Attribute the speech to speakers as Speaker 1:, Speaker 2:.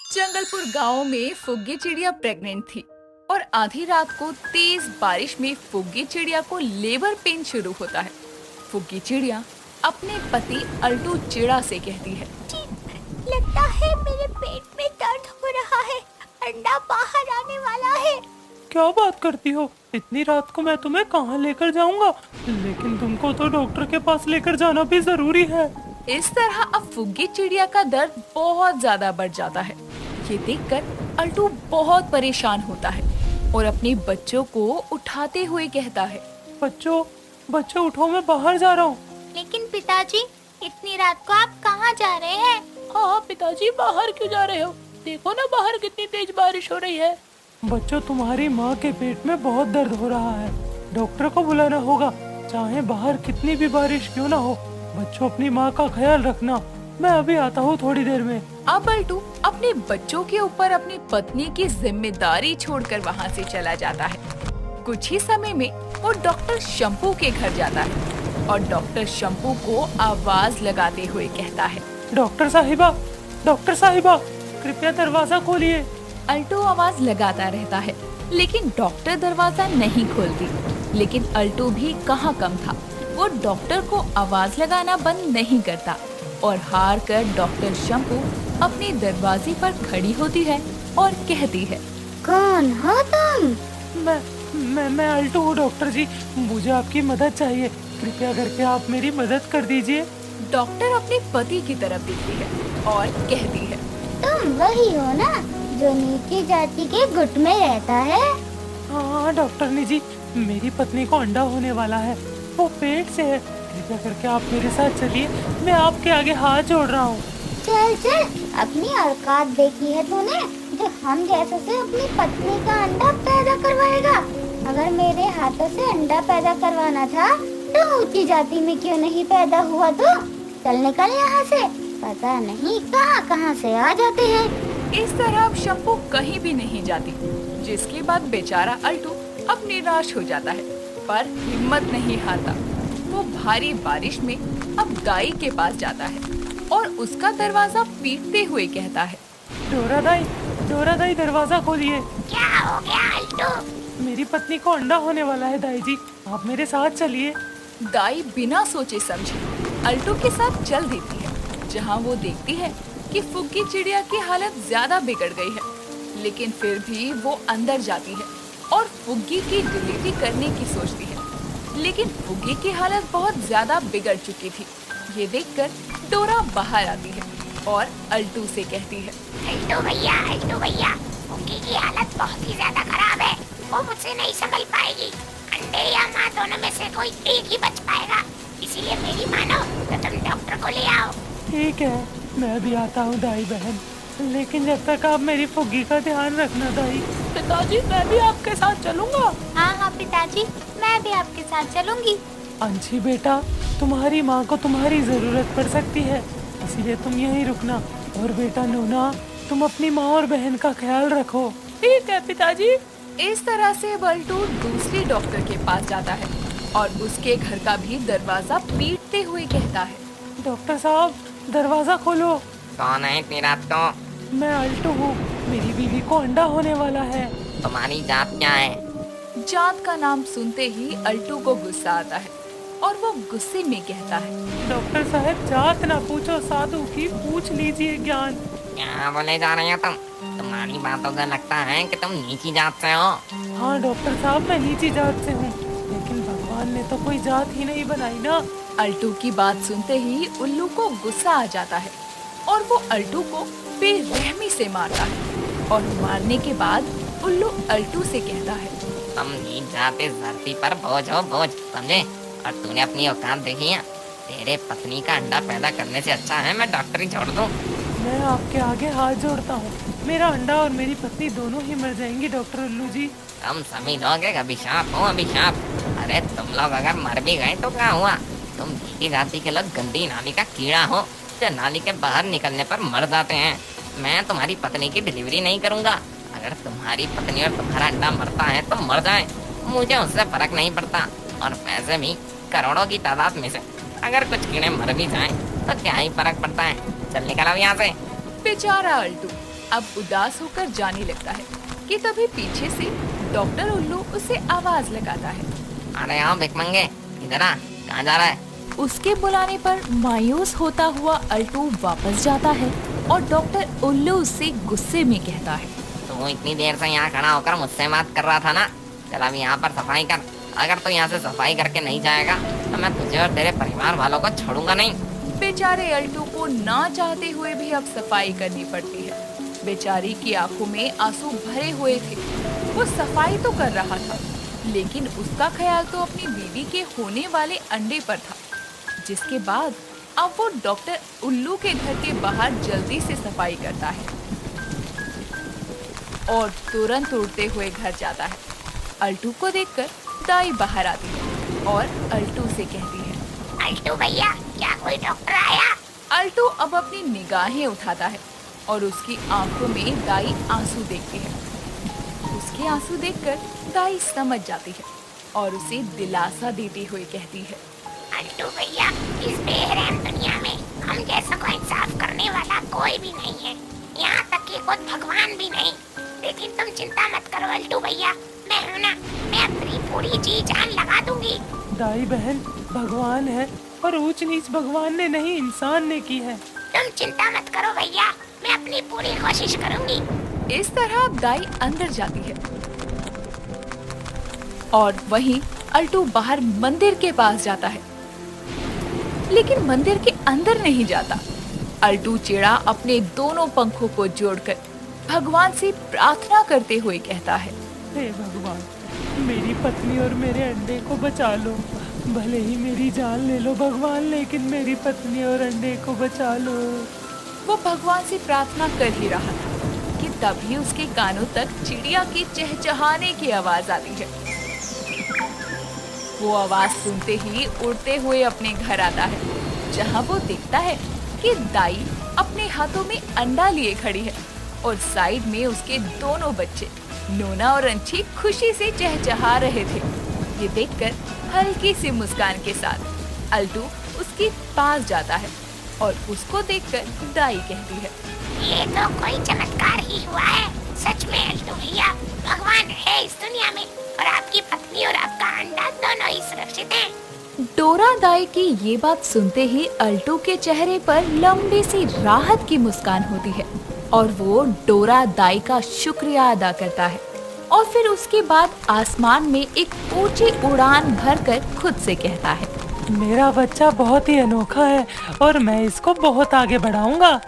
Speaker 1: जंगलपुर गांव में फुग्गी चिड़िया प्रेग्नेंट थी और आधी रात को तेज बारिश में फुग्गी चिड़िया को लेबर पेन शुरू होता है। फुग्गी चिड़िया अपने पति अल्टू चिड़ा से कहती है,
Speaker 2: लगता है मेरे पेट में दर्द हो रहा है, अंडा बाहर आने वाला है।
Speaker 3: क्या बात करती हो? इतनी रात को मैं तुम्हें कहाँ लेकर जाऊंगा? लेकिन तुमको तो डॉक्टर के पास लेकर जाना भी जरूरी है।
Speaker 1: इस तरह अब फुग्गी चिड़िया का दर्द बहुत ज्यादा बढ़ जाता है। ये देखकर अल्टू बहुत परेशान होता है और अपने बच्चों को उठाते हुए कहता है,
Speaker 3: बच्चों बच्चों उठो, मैं बाहर जा रहा हूँ।
Speaker 2: लेकिन पिताजी, इतनी रात को आप कहाँ जा रहे हैं?
Speaker 4: हाँ पिताजी, बाहर क्यों जा रहे हो? देखो ना बाहर कितनी तेज बारिश हो रही है।
Speaker 3: बच्चों, तुम्हारी माँ के पेट में बहुत दर्द हो रहा है, डॉक्टर को बुलाना होगा, चाहे बाहर कितनी भी बारिश क्यों ना हो। बच्चों, अपनी माँ का ख्याल रखना, मैं अभी आता हूँ थोड़ी देर में।
Speaker 1: अब अल्टू अपने बच्चों के ऊपर अपनी पत्नी की जिम्मेदारी छोड़कर वहाँ से चला जाता है। कुछ ही समय में वो डॉक्टर शंपू के घर जाता है और डॉक्टर शंपू को आवाज लगाते हुए कहता है,
Speaker 3: डॉक्टर साहिबा, कृपया दरवाजा खोलिए।
Speaker 1: अल्टू आवाज लगाता रहता है लेकिन डॉक्टर दरवाजा नहीं खोलती। लेकिन अल्टू भी कहाँ कम था, वो डॉक्टर को आवाज लगाना बंद नहीं करता और हार कर डॉक्टर शंपू अपने दरवाजे पर खड़ी होती है और कहती है,
Speaker 2: कौन हो तुम?
Speaker 3: मैं अल्टू हूँ डॉक्टर जी, मुझे आपकी मदद चाहिए, कृपया करके आप मेरी मदद कर दीजिए।
Speaker 1: डॉक्टर अपने पति की तरफ देखती है और कहती है,
Speaker 2: तुम वही हो ना जो नीची जाति के गुट में रहता है?
Speaker 3: हाँ डॉक्टरनी जी, मेरी पत्नी को अंडा होने वाला है, वो पेट से है, कृपया करके आप मेरे साथ चलिए, मैं आपके आगे हाथ जोड़ रहा हूँ।
Speaker 2: चल चल, अपनी औकात देखी है तूने, जो हम जैसे से अपनी पत्नी का अंडा पैदा करवाएगा। अगर मेरे हाथों से अंडा पैदा करवाना था तो ऊंची जाति में क्यों नहीं पैदा हुआ? तो चल निकल यहाँ से, पता नहीं कहाँ कहाँ से आ जाते हैं।
Speaker 1: इस तरह अब शंपू कहीं भी नहीं जाती, जिसके बाद बेचारा अल्टू अब निराश हो जाता है, पर हिम्मत नहीं हारता। वो भारी बारिश में अब दाई के पास जाता है और उसका दरवाजा पीटते हुए कहता है,
Speaker 3: डोरा दाई दरवाजा खोलिए।
Speaker 2: क्या हो गया अल्टू?
Speaker 3: मेरी पत्नी को अंडा होने वाला है दाई जी, आप मेरे साथ चलिए।
Speaker 1: दाई बिना सोचे समझे अल्टू के साथ चल देती है, जहाँ वो देखती है कि फुग्गी चिड़िया की हालत ज्यादा बिगड़ गई है। लेकिन फिर भी वो अंदर जाती है और फुग्गी की डिलीवरी करने की सोचती है। लेकिन फुग्गी की हालत बहुत ज्यादा बिगड़ चुकी थी। ये देखकर डोरा बाहर आती है और अल्टू से कहती है,
Speaker 2: अल्टू भैया, फुग्गी की हालत बहुत ही ज्यादा खराब है, वो मुझसे नहीं संभल पाएगी। अंडे या माँ दोनों में से कोई एक ही बच पाएगा, इसीलिए मेरी मानो तो तुम डॉक्टर को ले आओ।
Speaker 3: ठीक है, मैं भी आता हूँ दाई बहन, लेकिन जब तक आप मेरी फुग्गी का ध्यान रखना दाई।
Speaker 4: पिताजी, मैं भी आपके साथ चलूंगा।
Speaker 2: हाँ पिताजी, मैं भी आपके साथ चलूंगी।
Speaker 3: अंशी बेटा, तुम्हारी माँ को तुम्हारी जरूरत पड़ सकती है, इसलिए तुम यहीं रुकना। और बेटा नूना, तुम अपनी माँ और बहन का ख्याल रखो।
Speaker 4: ठीक है पिताजी।
Speaker 1: इस तरह से बल्टू दूसरे डॉक्टर के पास जाता है और उसके घर का भी दरवाजा पीटते हुए कहता है,
Speaker 3: डॉक्टर साहब, दरवाजा खोलो।
Speaker 5: कौन है इतनी रात को?
Speaker 3: मैं अल्टू हूँ, मेरी बीवी को अंडा होने वाला है।
Speaker 5: तुम्हारी जात क्या है?
Speaker 1: जात का नाम सुनते ही अल्टू को गुस्सा आता है और वो गुस्से में कहता है,
Speaker 3: डॉक्टर साहब, जात ना पूछो, साधु की पूछ लीजिए ज्ञान।
Speaker 5: क्या बोले जा रहे हो तुम? तुम्हारी बातों से लगता है कि तुम नीची जात से हो।
Speaker 3: हाँ डॉक्टर साहब, मैं नीची जात से हूँ, लेकिन भगवान ने तो कोई जात ही नहीं बनाई ना।
Speaker 1: अल्टू की बात सुनते ही उल्लू को गुस्सा आ जाता है और वो अल्टू को बेरहमी से मारता है। और मारने के बाद उल्लू अल्टू से कहता है,
Speaker 5: तुम नीच जात इस धरती पर बोझ हो, बोझ, समझे? और तूने अपनी औकात देखी है? तेरे पत्नी का अंडा पैदा करने से अच्छा है मैं डॉक्टरी छोड़ दूं।
Speaker 3: मैं आपके आगे हाथ जोड़ता हूँ, मेरा अंडा और मेरी पत्नी दोनों ही मर जाएंगी डॉक्टर उल्लू जी।
Speaker 5: तुम सभी लोग एक अभिशाप हो, अभिशाप। अरे तुम लोग अगर मर भी गए तो क्या हुआ? तुम नीची जाति के लोग गंदी नाली का कीड़ा हो, जो नाली के बाहर निकलने पर मर जाते हैं। मैं तुम्हारी पत्नी की डिलीवरी नहीं करूंगा। अगर तुम्हारी पत्नी और तुम्हारा अंडा मरता है तो मर जाए, मुझे उससे फर्क नहीं पड़ता। और वैसे भी करोड़ों की तादाद में से अगर कुछ कीड़े मर भी जाएं तो क्या ही फर्क पड़ता है। चल निकल आओ यहाँ से।
Speaker 1: बेचारा अल्टू अब उदास होकर जाने लगता है कि तभी पीछे से डॉक्टर उल्लू उसे आवाज लगाता है।
Speaker 5: अरे आओ भिकमंगे, इधर आ, कहाँ जा रहा है?
Speaker 1: उसके बुलाने पर मायूस होता हुआ अल्टू वापस जाता है और डॉक्टर उल्लू उससे गुस्से में कहता है,
Speaker 5: तू इतनी देर से यहाँ खड़ा होकर मुझसे बात कर रहा था ना, चल अब यहाँ पर सफाई कर। अगर तू यहाँ से सफाई करके नहीं जाएगा तो मैं तुझे और तेरे परिवार वालों को छोड़ूंगा नहीं।
Speaker 1: बेचारे अल्टू को ना चाहते हुए भी अब सफाई करनी पड़ती है। बेचारी की आंखों में आंसू भरे हुए थे। वो सफाई तो कर रहा था, लेकिन उसका ख्याल तो अपनी बीवी के होने वाले अंडे पर था, जिसके बाद अब वो डॉक्टर उल्लू के घर के बाहर जल्दी से सफाई करता है और तुरंत उड़ते हुए घर जाता है। अल्टू को देखकर दाई बाहर आती है और अल्टू से कहती है,
Speaker 2: अल्टू भैया, क्या कोई डॉक्टर आया?
Speaker 1: अल्टू अब अपनी निगाहें उठाता है और उसकी आंखों में दाई आंसू देखती है। उसके आंसू देखकर दाई समझ जाती है और उसे दिलासा देती हुई कहती है,
Speaker 2: अल्टू भैया, इस बेरहम दुनिया में हम जैसा को इंसाफ करने वाला कोई भी नहीं है, यहाँ तक कि खुद भगवान भी नहीं। लेकिन तुम चिंता मत करो अल्टू भैया, मैं हूँ ना, मैं अपनी पूरी जी जान लगा दूंगी।
Speaker 3: दाई बहन, भगवान है और ऊंच नीच भगवान ने नहीं, इंसान ने की है।
Speaker 2: तुम चिंता मत करो भैया, मैं अपनी पूरी कोशिश करूंगी।
Speaker 1: इस तरह अब दाई अंदर जाती है और वहीं अल्टू बाहर मंदिर के पास जाता है, लेकिन मंदिर के अंदर नहीं जाता। अल्टू चिड़ा अपने दोनों पंखों को जोड़कर भगवान से प्रार्थना करते हुए कहता है,
Speaker 3: हे भगवान, मेरी पत्नी और मेरे अंडे को बचा लो। भले ही मेरी जान ले लो भगवान, लेकिन मेरी पत्नी और अंडे को बचा लो।
Speaker 1: वो भगवान से प्रार्थना कर ही रहा था कि तभी उसके कानों तक चिड़िया की चहचहाने की आवाज आती है। वो आवाज सुनते ही उड़ते हुए अपने घर आता है, जहाँ वो देखता है कि दाई अपने हाथों में अंडा लिए खड़ी है और साइड में उसके दोनों बच्चे नोना और अंशी खुशी से चहचहा रहे थे। ये देखकर हल्की सी मुस्कान के साथ अल्टू उसके पास जाता है और उसको देखकर दाई कहती है,
Speaker 2: ये तो कोई चमत्कार ही हुआ है। सच में अल्टू भैया, भगवान है इस दुनिया में और आपकी पत्नी और आपका अंडा दोनों ही सुरक्षित हैं।
Speaker 1: डोरा दाई की ये बात सुनते ही अल्टू के चेहरे पर लंबी सी राहत की मुस्कान होती है और वो डोरा दाई का शुक्रिया अदा करता है और फिर उसके बाद आसमान में एक ऊंची उड़ान भरकर खुद से कहता है,
Speaker 3: मेरा बच्चा बहुत ही अनोखा है और मैं इसको बहुत आगे बढ़ाऊंगा।